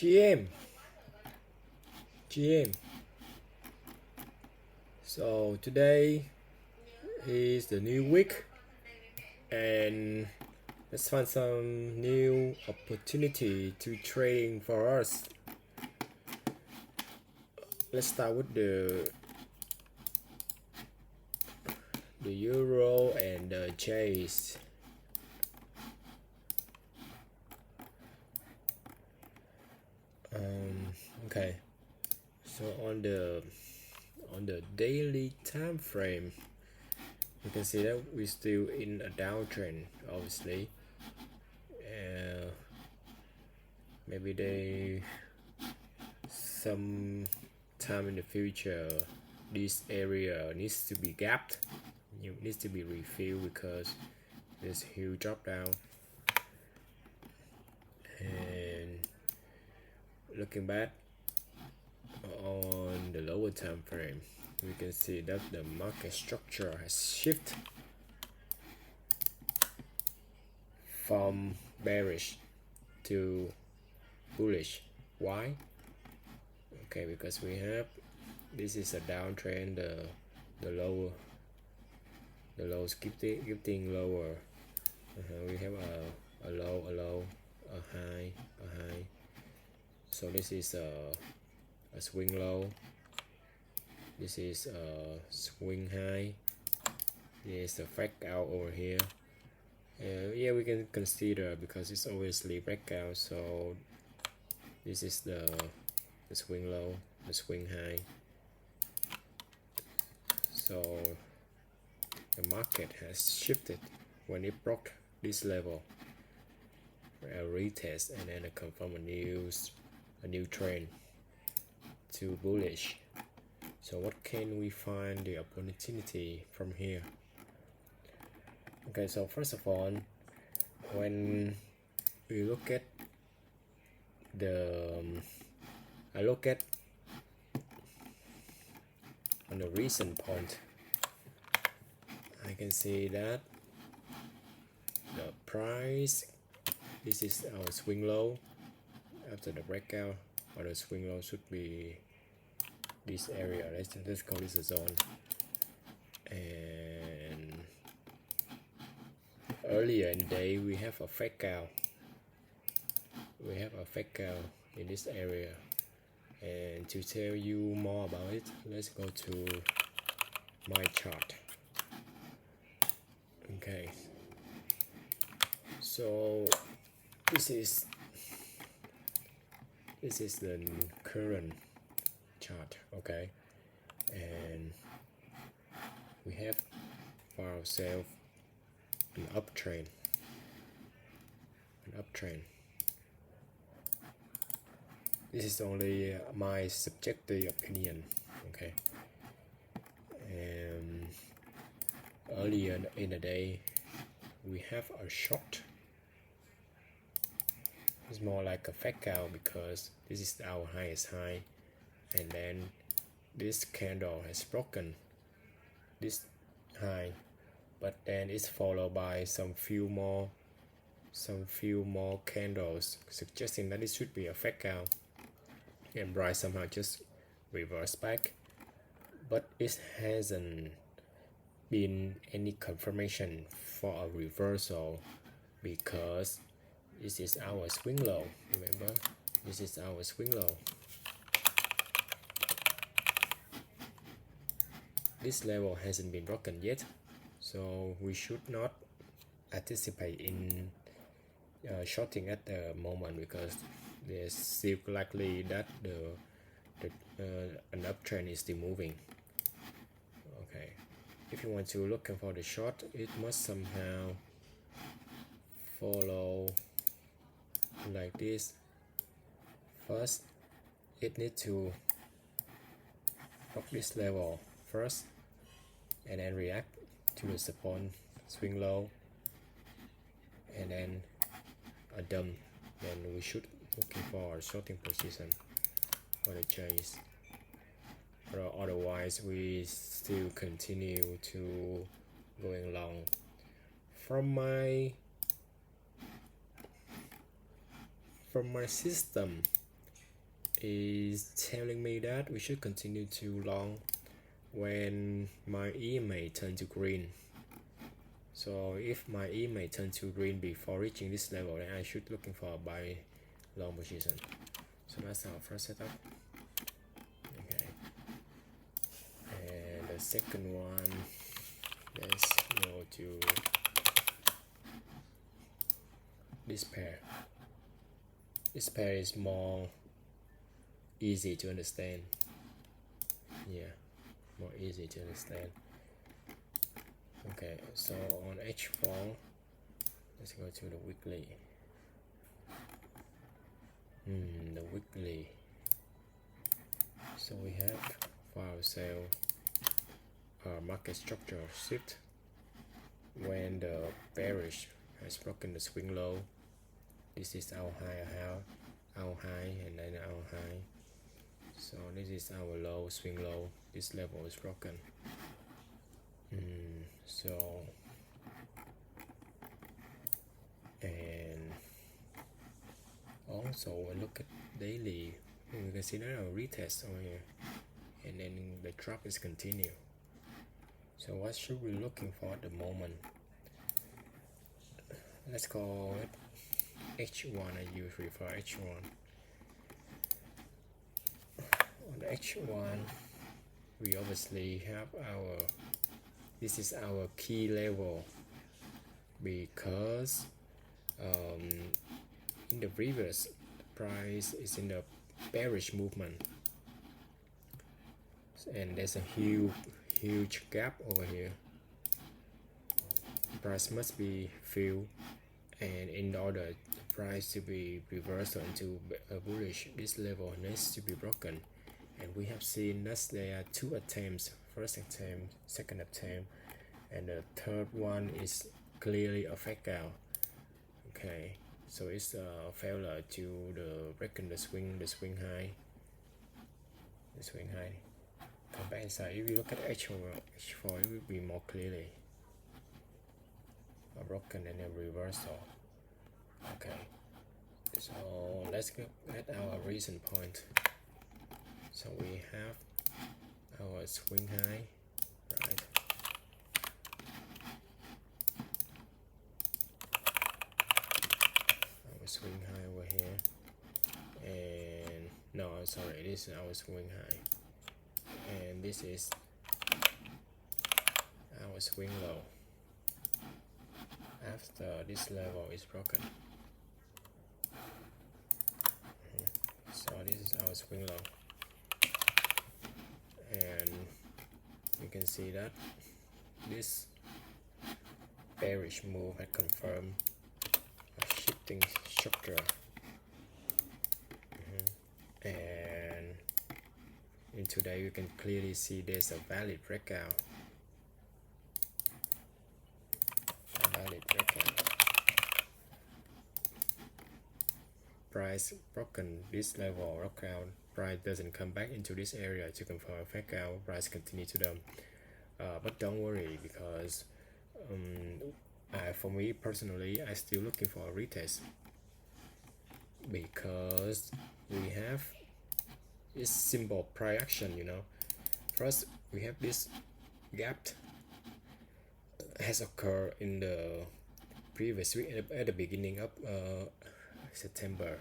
GM. So today is the new week and let's find some new opportunity to trading for us. Let's start with the euro and the chase. Okay, so on the daily time frame, you can see that we're still in a downtrend. Obviously, maybe they some time in the future this area needs to be gapped, it needs to be refilled because there's huge drop down. And looking back on the lower time frame, we can see that the market structure has shifted from bearish to bullish. Why? Okay, because we have this is a downtrend, the lows getting lower. We have a low, a high. So this is a swing low, this is a swing high, there's a breakout over here. Yeah, we can consider because it's obviously breakout. So this is the swing low, the swing high. So the market has shifted when it broke this level, a retest, and then confirm a new trend to bullish. So what can we find the opportunity from here? Okay, so first of all, when we look at I look at on the recent point, I can see that the price, this is our swing low after the breakout, or the swing low should be this area. Let's call this a zone. And earlier in the day we have a breakout, in this area. And to tell you more about it, let's go to my chart. Okay, so this is the current chart. Okay, and we have for ourselves an uptrend. This is only my subjective opinion. Okay, and earlier in the day we have a short. It's more like a breakout because this is our highest high, and then this candle has broken this high, but then it's followed by some few more candles suggesting that it should be a breakout, and price somehow just reverse back, but it hasn't been any confirmation for a reversal because this is our swing low. Remember, this is our swing low. This level hasn't been broken yet, so we should not anticipate in shorting at the moment because there's still likely that an uptrend is still moving. Okay, if you want to look for the short, it must somehow follow like this. First, it needs to block this level first and then react to the support swing low and then a dump. Then we should looking for a shorting position for the chase, or otherwise we still continue to going long. From my system, is telling me that we should continue to long when my EMA turn to green. So if my EMA turn to green before reaching this level, then I should looking for a buy long position. So that's our first setup. Okay, and the second one, let's go to this pair. This pair is more easy to understand. Yeah, more easy to understand. Okay, so on H4, let's go to the weekly. The weekly. So we have for ourselves market structure shift when the bearish has broken the swing low. This is our high, and then our high. So this is our low, swing low. This level is broken. So and also look at daily. We can see that our retest over here, and then the drop is continue. So what should we looking for at the moment? Let's call it H1. I usually for H1. On H1, we obviously have our, this is our key level, because in the previous price is in the bearish movement, and there's a huge gap over here. Price must be filled, and in order the price to be reversed into a bullish, this level needs to be broken. And we have seen that there are two attempts, first attempt, second attempt, and the third one is clearly a fake out. Okay, so it's a failure to the breaking the swing high. Come back inside. If you look at H4, it will be more clearly a broken and a reversal. Okay, so let's look at our recent point. So we have our swing high, right? Our swing high over here, and no, sorry, this is our swing high, and this is our swing low. After this level is broken, so this is our swing low. And you can see that this bearish move had confirmed a shifting structure, and in today you can clearly see there's a valid breakout. Price broken this level, breakout. Price doesn't come back into this area to confirm a fake out. Price continue to dump, but don't worry, because for me personally, I still looking for a retest, because we have this simple price action. First we have this gap has occurred in the previous week at the beginning of September,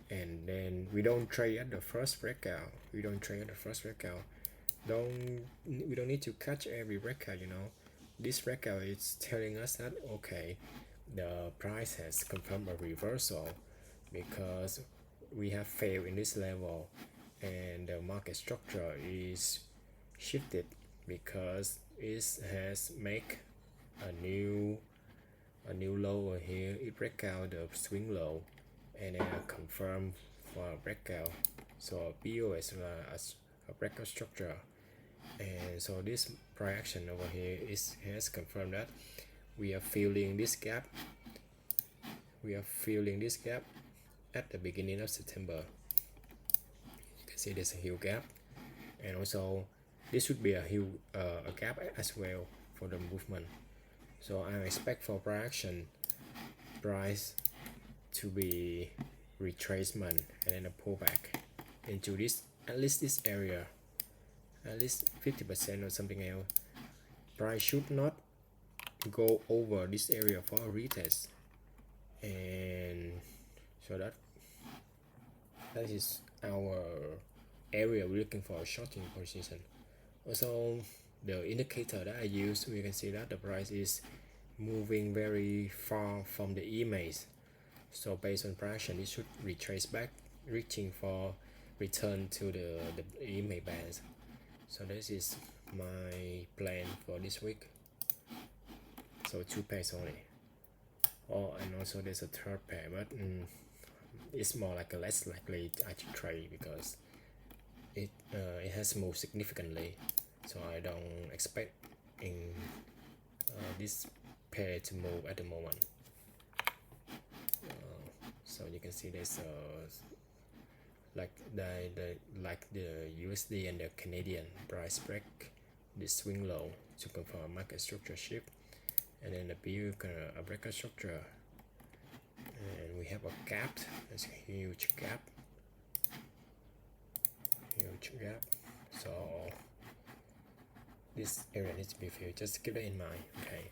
and then we don't trade at the first breakout. We don't need to catch every breakout. This breakout is telling us that okay, the price has confirmed a reversal, because we have failed in this level, and the market structure is shifted, because it has make a new low over here. It break out the swing low, and then confirm for a breakout, so BOS as a breakout structure. And so this price action over here has confirmed that we are filling this gap. At the beginning of September. You can see there's a huge gap, and also this should be a huge a gap as well for the movement. So I expect for price action, price to be retracement and then a pullback. into this, at least this area, at least 50% or something else. Price should not go over this area for a retest, and so that is our area we're looking for a shorting position. Also, the indicator that I use, we can see that the price is moving very far from the image. So based on price, it should retrace back, reaching for return to the image bands. So this is my plan for this week. So 2 pairs only. Oh, and also there's a third pair, but it's more like a less likely I to trade because it has moved significantly. So I don't expect in this pair to move at the moment. So you can see there's like the USD and the Canadian price break, the swing low to confirm market structure shift, and then the BU a breakout structure, and we have a gap. There's a huge gap. So this area needs to be filled. Just keep that in mind. Okay.